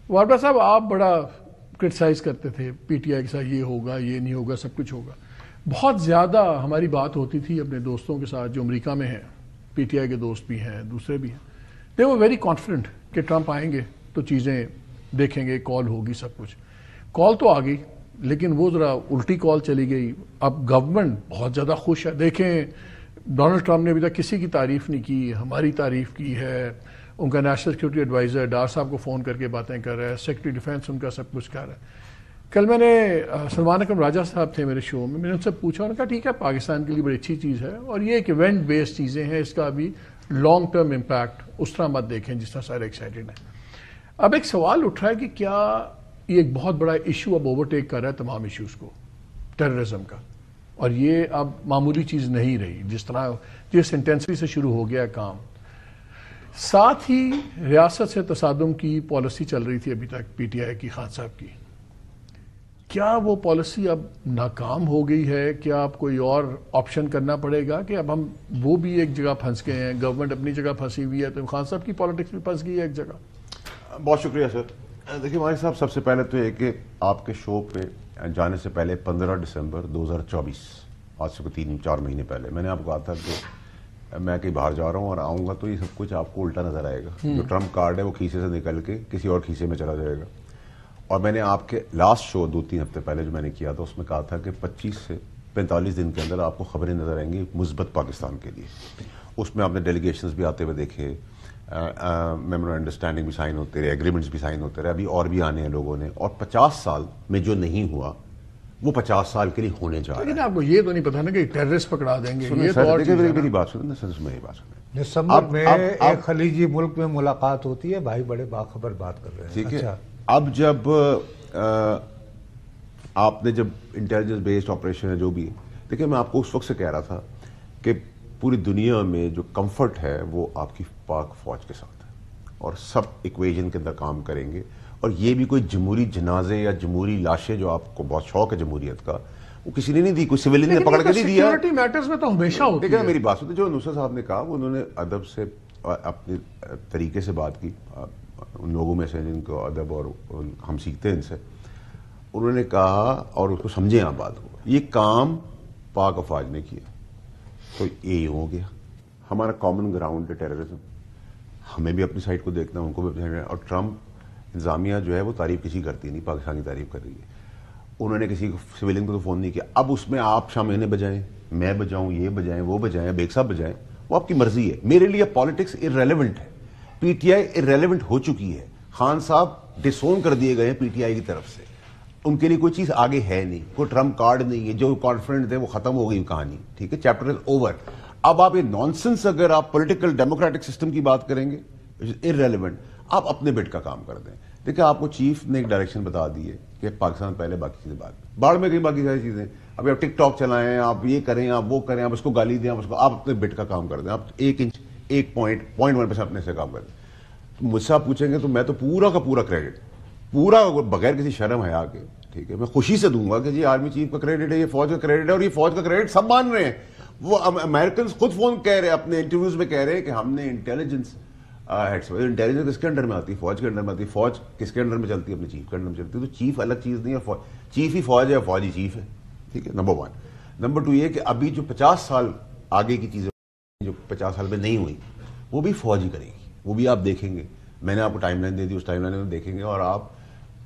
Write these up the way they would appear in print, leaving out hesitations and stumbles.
واربا صاحب آپ بڑا کرٹیسائز کرتے تھے پی ٹی آئی کے ساتھ، یہ ہوگا یہ نہیں ہوگا سب کچھ ہوگا. بہت زیادہ ہماری بات ہوتی تھی اپنے دوستوں کے ساتھ جو امریکہ میں ہیں، پی ٹی آئی کے دوست بھی ہیں دوسرے بھی ہیں. دے وہ ویری کانفیڈنٹ کہ ٹرمپ آئیں گے تو چیزیں دیکھیں گے، کال ہوگی سب کچھ. کال تو آ گئی لیکن وہ ذرا الٹی کال چلی گئی. اب گورنمنٹ بہت زیادہ خوش ہے. دیکھیں ڈونلڈ ٹرمپ نے ابھی تک کسی کی تعریف نہیں کی، ہماری تعریف کی ہے. ان کا نیشنل سیکورٹی ایڈوائزر ڈار صاحب کو فون کر کے باتیں کر رہا ہے، سیکرٹری ڈیفینس ان کا سب کچھ کر رہا ہے. کل میں نے سلمان اکرم راجہ صاحب تھے میرے شو میں نے ان سے پوچھا، انہوں نے کہا ٹھیک ہے پاکستان کے لیے بڑی اچھی چیز ہے اور یہ ایک ایونٹ بیسڈ چیزیں ہیں، اس کا ابھی لانگ ٹرم امپیکٹ اس طرح مت دیکھیں جس طرح سارے ایکسائٹیڈ ہیں. اب ایک سوال اٹھ رہا ہے کہ کیا یہ ایک بہت بڑا ایشو اب اوورٹیک کر رہا ہے تمام ایشوز کو، ٹیررزم کا، اور یہ اب معمولی چیز نہیں رہی جس طرح جس انٹینسٹی سے شروع ہو گیا کام. ساتھ ہی ریاست سے تصادم کی پالیسی چل رہی تھی ابھی تک پی ٹی آئی کی، خان صاحب کی. کیا وہ پالیسی اب ناکام ہو گئی ہے؟ کیا اب کوئی اور آپشن کرنا پڑے گا کہ اب ہم وہ بھی ایک جگہ پھنس گئے ہیں، گورنمنٹ اپنی جگہ پھنسی ہوئی ہے تو خان صاحب کی پالیٹکس بھی پھنس گئی ہے ایک جگہ؟ بہت شکریہ سر. دیکھیے مالک صاحب، سب سے پہلے تو یہ کہ آپ کے شو پہ جانے سے پہلے 15 دسمبر 2024 آج سے 3-4 مہینے پہلے میں نے آپ کو کہا تھا کہ میں کہیں باہر جا رہا ہوں اور آؤں گا تو یہ سب کچھ آپ کو الٹا نظر آئے گا. جو ٹرمپ کارڈ ہے وہ کھیسے سے نکل کے کسی اور کھیسے میں چلا جائے گا. اور میں نے آپ کے لاسٹ شو 2-3 ہفتے پہلے جو میں نے کیا تھا اس میں کہا تھا کہ 25 سے 45 دن کے اندر آپ کو خبریں نظر آئیں گی مثبت پاکستان کے لیے. اس میں آپ نے ڈیلیگیشنز بھی آتے ہوئے دیکھے، میمورنڈم انڈرسٹینڈنگ بھی سائن ہوتے رہے، ایگریمنٹس بھی سائن ہوتے رہے، ابھی اور بھی آنے ہیں لوگوں نے. اور 50 سال میں جو نہیں ہوا وہ 50 سال کے لیے ہونے جا رہا ہے. لیکن آپ کو یہ تو نہیں پتا نا کہ ٹیررسٹ پکڑا دیں گے. یہ تو اور میری بات سنیں نا سر، میری بات سنیں. دسمبر میں ایک خلیجی ملک میں ملاقات ہوتی ہے، بھائی بڑے باخبر بات کر رہے ہیں. ٹھیک ہے. اب جب آپ نے جب انٹیلیجنس بیسڈ آپریشن ہے جو بھی ہے، دیکھیں میں آپ کو اس وقت سے کہہ رہا تھا کہ پوری دنیا میں جو کمفرٹ ہے وہ آپ کی پاک فوج کے ساتھ ہے اور سب ایکویژن کے اندر کام کریں گے. اور یہ بھی کوئی جمہوری جنازے یا جمہوری لاشیں جو آپ کو بہت شوق ہے جمہوریت کا، وہ کسی نے نہیں دی، کوئی سویلین نے پکڑ کے نہیں دیا. سیکورٹی میٹرز میں تو ہمیشہ ہوتی ہے. دیکھیں میری بات سنتے، جو نصرت صاحب نے کہا انہوں نے ادب سے اپنے طریقے سے بات کی، ان لوگوں میں سے جن کو ادب اور ہم سیکھتے ہیں ان سے. انہوں نے کہا اور اس کو سمجھیں آپ بات کو، یہ کام پاک افواج نے کیا تو یہ ہو گیا. ہمارا کامن گراؤنڈ ہے ٹیررزم، ہمیں بھی اپنی سائڈ کو دیکھنا ہے، ان کو بھی اپنی سائڈ. اور ٹرمپ انتظامیہ جو ہے وہ تعریف کسی کرتی نہیں، پاکستان کی تعریف کر رہی ہے. انہوں نے کسی سویلین کو تو فون نہیں کیا. اب اس میں آپ شامنے بجائیں، میں بجاؤں، یہ بجائیں، وہ بجائیں، بیگ صاحب بجائیں، وہ آپ کی مرضی ہے. میرے لیے پالیٹکس ارریلیونٹ ہے، پی ٹی آئی ارریلیونٹ ہو چکی ہے. خان صاحب ڈسون کر دیے گئے ہیں پی ٹی آئی کی طرف سے، ان کے لیے کوئی چیز آگے ہے نہیں، کوئی ٹرمپ کارڈ نہیں ہے. جو کانفیڈنٹ تھے وہ ختم ہو گئی کہانی. ٹھیک ہے، چیپٹر از اوور. اب آپ یہ نانسنس اگر آپ پولیٹیکل ڈیموکریٹک سسٹم کی بات کریں گے ارریلیونٹ، آپ اپنے بٹ کا کام کر دیں. دیکھیں آپ کو چیف نے ایک ڈائریکشن بتا دی ہے کہ پاکستان پہلے، باقی چیزیں بعد میں. باڑ میں گئی باقی ساری چیزیں. ابھی آپ ٹک ٹاک چلائیں، آپ یہ کریں، آپ وہ کریں، آپ اس کو گالی دیں، آپ اپنے بٹ کا کام کر دیں. آپ 1.1% اپنے سے کام کر دیں. مجھ سے آپ پوچھیں گے تو میں تو پورا کا پورا کریڈٹ، پورا بغیر کسی شرم حیا کے، ٹھیک ہے، میں خوشی سے دوں گا کہ جی آرمی چیف کا کریڈٹ ہے، یہ فوج کا کریڈٹ ہے. اور یہ فوج کا کریڈٹ سب مان رہے ہیں. وہ امریکنز خود فون کہہ رہے ہیں اپنے انٹرویوز میں، کہہ رہے ہیں کہ ہم نے انٹیلیجنس انٹیلیجنس کس کے انڈر میں آتی ہے؟ فوج کے انڈر میں آتی ہے. فوج کس کے انڈر میں چلتی ہے؟ اپنے چیف کے انڈر میں چلتی ہے. تو چیف الگ چیز نہیں ہے، چیف ہی فوج ہے، فوج ہی چیف ہے. ٹھیک ہے، نمبر 1. نمبر 2 یہ کہ ابھی جو 50 سال آگے کی چیزیں جو 50 سال میں نہیں ہوئی وہ بھی فوج ہی کرے گی. وہ بھی آپ دیکھیں گے. میں نے آپ کو ٹائم لائن دے دی، اس ٹائم لائن میں دیکھیں گے اور آپ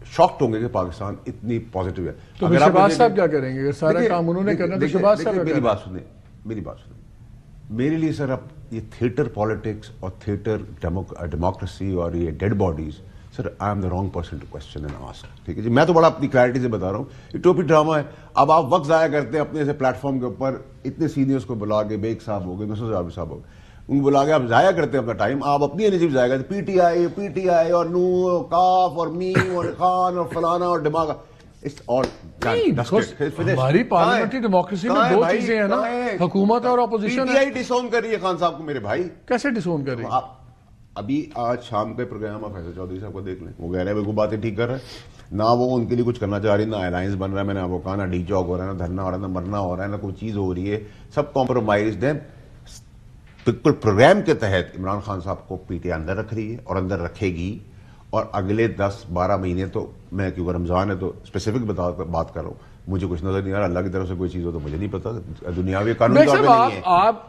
شاکڈ ہوں گے کہ پاکستان اتنی پازیٹیو ہے. تو شہباز صاحب کیا کریں گے؟ سارا کام انہوں نے کرنا تو شہباز صاحب میری بات سنیں، میری بات سنیں. میرے لیے سر اب یہ تھیٹر پالیٹکس اور تھیٹر ڈیموکریسی اور یہ dead bodies, sir I am the wrong person to question and ask. ٹھیک ہے جی، میں تو بڑا اپنی کلیئرٹی سے بتا رہا ہوں. یہ ٹوپی ڈرامہ ہے. اب آپ وقت ضائع کرتے ہیں اپنے سے پلیٹ فارم کے اوپر، اتنے سینئرس کو بلا کے، بیگ صاحب ہو گئے، نصرت صاحب ہو گئے، ان کو بلا کے آپ ضائع کرتے ہیں اپنا ٹائم. آپ اپنی انرجی ضائع کرتے ہیں. پی ٹی آئی اور نو کاف اور میم اور خان اور فلانا اور دماغ. ہماری پارلیمنٹری ڈیموکریسی میں دو چیزیں ہیں نا، حکومت اور اپوزیشن. پی ٹی آئی ڈسون کر رہی ہے خان صاحب کو میرے بھائی. کیسے ڈسون کر رہی ہے؟ ابھی آج شام کا پروگرام آپ فیصل چودھری صاحب کو دیکھ لیں، وہ کہہ رہے ہیں وہ باتیں ٹھیک کر رہے ہیں، نہ وہ ان کے لیے کچھ کرنا چاہ رہی، نہ الائنس بن رہا ہے. میں نے آپ کو کہا نہ ڈی چوک ہو رہا ہے، نہ دھرنا ہو رہا ہے، نہ مرنا ہو رہا ہے، نہ کوئی چیز ہو رہی ہے. سب کمپرومائزڈ ہیں. بالکل پروگرام کے تحت عمران خان صاحب کو پی ٹی آئی اندر رکھ رہی ہے اور اندر رکھے گی. اور اگلے 10-12 مہینے تو میں کیونکہ رمضان ہے تو اسپیسیفک بات کر رہا ہوں, مجھے کچھ نظر نہیں آ رہا. اللہ کی طرف سے کوئی چیز ہو تو مجھے نہیں پتا, دنیاوی قانون طور پہ نہیں ہے. آپ